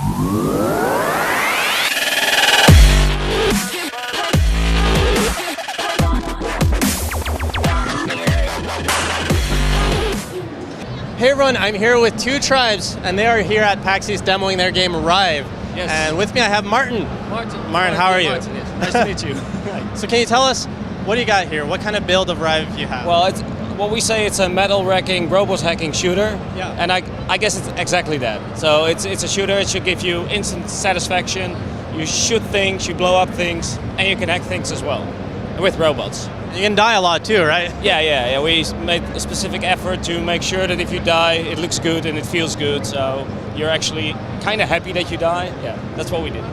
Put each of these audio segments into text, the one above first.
Hey everyone, I'm here with Two Tribes, and they are here at PAX East demoing their game Rive. Yes. And with me I have Martin. Martin, how are you? Martin, yes. Nice to meet you. So can you tell us, what do you got here? What kind of build of Rive you have? Well, it's what we say, it's a metal wrecking, robot hacking shooter. Yeah. And I guess it's exactly that. So it's a shooter. It should give you instant satisfaction. You shoot things, you blow up things, and you can hack things as well with robots. You can die a lot too, right? Yeah. We made a specific effort to make sure that if you die, it looks good and it feels good. So you're actually kind of happy that you die. Yeah, that's what we did.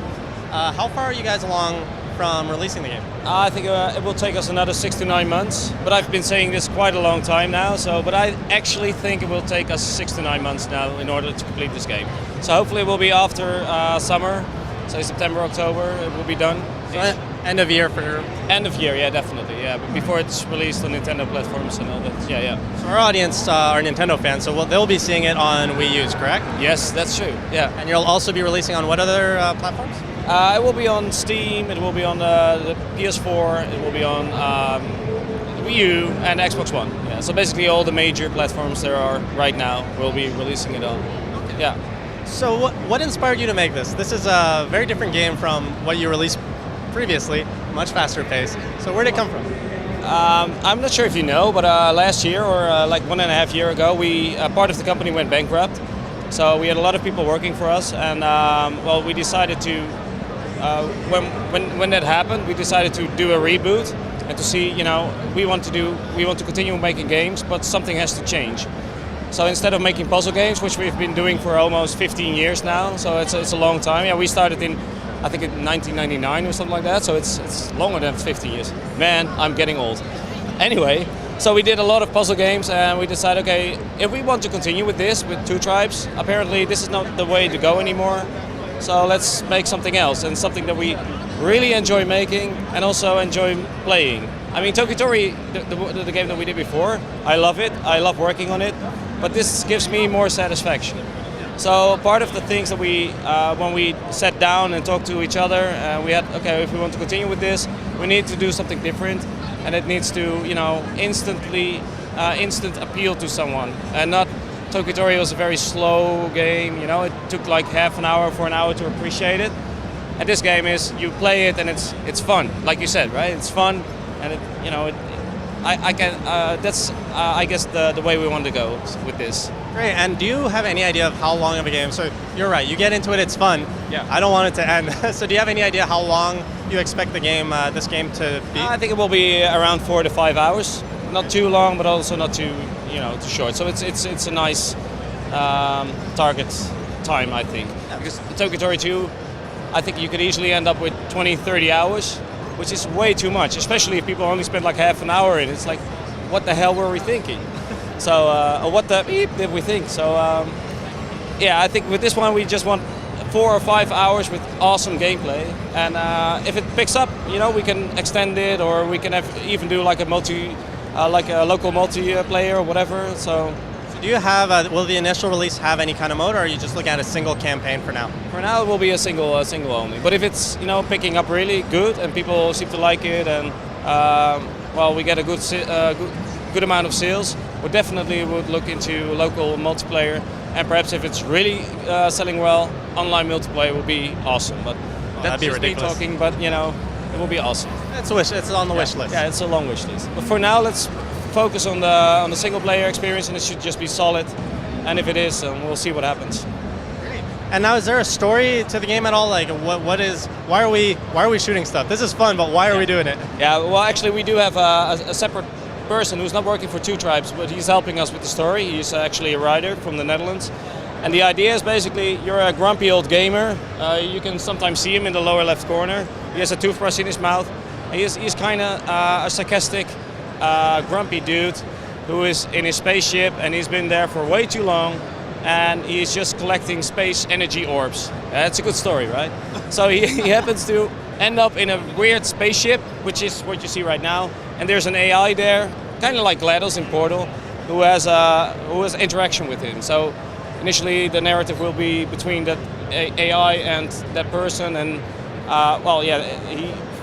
How far are you guys along from releasing the game? I think it will take us another 6 to 9 months. But I've been saying this quite a long time now. But I actually think it will take us 6 to 9 months now in order to complete this game. So hopefully it will be after summer. So September, October, it will be done. So end of year for... End of year, yeah, definitely, yeah. But before it's released on Nintendo platforms and all that, yeah. So our audience are Nintendo fans, so they'll be seeing it on Wii U's, correct? Yes, that's true, yeah. And you'll also be releasing on what other platforms? It will be on Steam, it will be on the PS4, it will be on Wii U and Xbox One. Yeah, so basically all the major platforms there are right now will be releasing it on. Okay. Yeah. So what inspired you to make this? This is a very different game from what you released previously, much faster pace. So where did it come from? I'm not sure if you know, but last year or like 1.5 years ago, part of the company went bankrupt. So we had a lot of people working for us, and well, we decided to when that happened, we decided to do a reboot and to see, we want to continue making games, but something has to change. So instead of making puzzle games, which we've been doing for almost 15 years now, so it's a long time. Yeah, we started I think in 1999 or something like that, so it's longer than 50 years. Man, I'm getting old. Anyway, so we did a lot of puzzle games, and we decided, okay, if we want to continue with this, with Two Tribes, apparently this is not the way to go anymore. So let's make something else, and something that we really enjoy making and also enjoy playing. I mean, Tokitori, the game that we did before, I love it. I love working on it. But this gives me more satisfaction. So part of the things that when we sat down and talked to each other, we had, okay, if we want to continue with this, we need to do something different, and it needs to, instant appeal to someone, and not. Tokitori was a very slow game. It took like half an hour for an hour to appreciate it. And this game is, you play it and it's fun, like you said, right? It's fun, and that's I guess the way we want to go with this. Great. And do you have any idea of how long of a game? So you're right. You get into it, it's fun. Yeah. I don't want it to end. So do you have any idea how long you expect this game to be? I think it will be around 4 to 5 hours. Not too long, but also not too too short. So it's a nice target time, I think. Yeah. Because Tokitori 2, I think you could easily end up with 20-30 hours. Which is way too much, especially if people only spend like half an hour in it. It's like, what the hell were we thinking? So, or what the beep did we think? So, yeah, I think with this one we just want 4 or 5 hours with awesome gameplay. And if it picks up, we can extend it, or we can even do like a local multiplayer or whatever. So. Do you have, will the initial release have any kind of mode, or are you just looking at a single campaign for now? For now it will be a single only. But if it's, picking up really good and people seem to like it, and well, we get a good amount of sales, we definitely would look into local multiplayer, and perhaps if it's really selling well, online multiplayer would be awesome. But that'd be ridiculous. Me talking, but it will be awesome. It's on the wish list. Yeah, it's a long wish list. But for now, let's focus on the single player experience, and it should just be solid. And if it is, we'll see what happens. Great. And now, is there a story to the game at all? Like, why are we shooting stuff? This is fun, but why are we doing it? Yeah, well, actually, we do have a separate person who's not working for Two Tribes, but he's helping us with the story. He's actually a writer from the Netherlands. And the idea is basically, you're a grumpy old gamer. You can sometimes see him in the lower left corner. He has a toothbrush in his mouth. And he's kind of a sarcastic, grumpy dude who is in his spaceship, and he's been there for way too long, and he's just collecting space energy orbs. That's a good story, right? So he happens to end up in a weird spaceship, which is what you see right now, and there's an AI there, kind of like GLaDOS in Portal, who has interaction with him. So initially the narrative will be between that AI and that person, and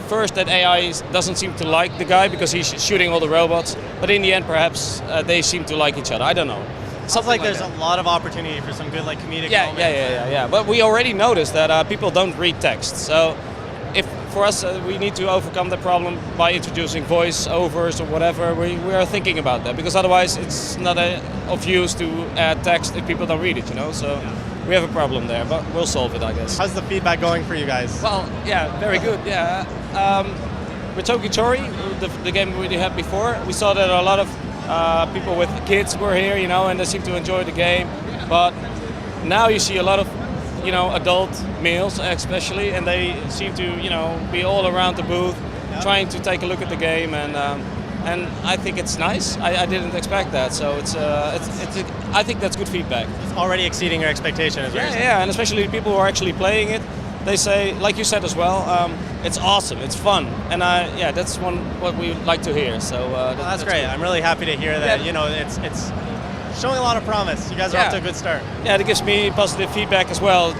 first that AI doesn't seem to like the guy because he's shooting all the robots, but in the end perhaps they seem to like each other. I don't know. Sounds like there's a lot of opportunity for some good like comedic moments. Yeah. But we already noticed that people don't read text. So if for us we need to overcome the problem by introducing voice overs or whatever, we are thinking about that, because otherwise it's not of use to add text if people don't read it, you know. So we have a problem there, but we'll solve it, I guess. How's the feedback going for you guys? Well, yeah, very good. Yeah. With Tokitori, the game we had before, we saw that a lot of people with kids were here, you know, and they seem to enjoy the game. But now you see a lot of, you know, adult males especially, and they seem to, you know, be all around the booth, trying to take a look at the game, and I think it's nice. I didn't expect that, so I think that's good feedback. It's already exceeding your expectations. Yeah, and especially the people who are actually playing it. They say, like you said as well, it's awesome, it's fun, and that's what we like to hear. So that's great. Good. I'm really happy to hear that. Yeah. You know, it's showing a lot of promise. You guys are off to a good start. Yeah, it gives me positive feedback as well,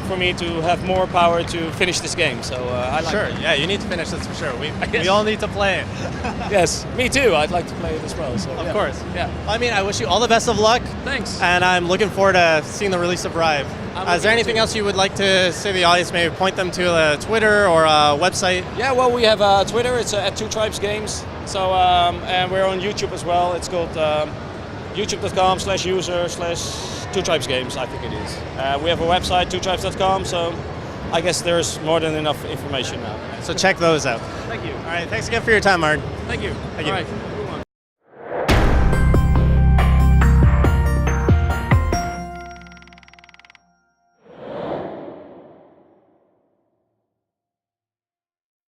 for me to have more power to finish this game. So I like Sure. it. Yeah, you need to finish this for sure. We all need to play it. Yes, me too. I'd like to play it as well. So Of course. Yeah. I mean, I wish you all the best of luck. Thanks. And I'm looking forward to seeing the release of Rive. Is there anything else you would like to say to the audience? Maybe point them to a Twitter or a website? Yeah, well, we have Twitter. It's at 2tribesgames. So and we're on YouTube as well. It's called youtube.com/user/2tribesgames, I think it is. We have a website, 2tribes.com. So I guess there's more than enough information now. So check those out. Thank you. All right. Thanks again for your time, Martin. Thank you. Thank you. All right.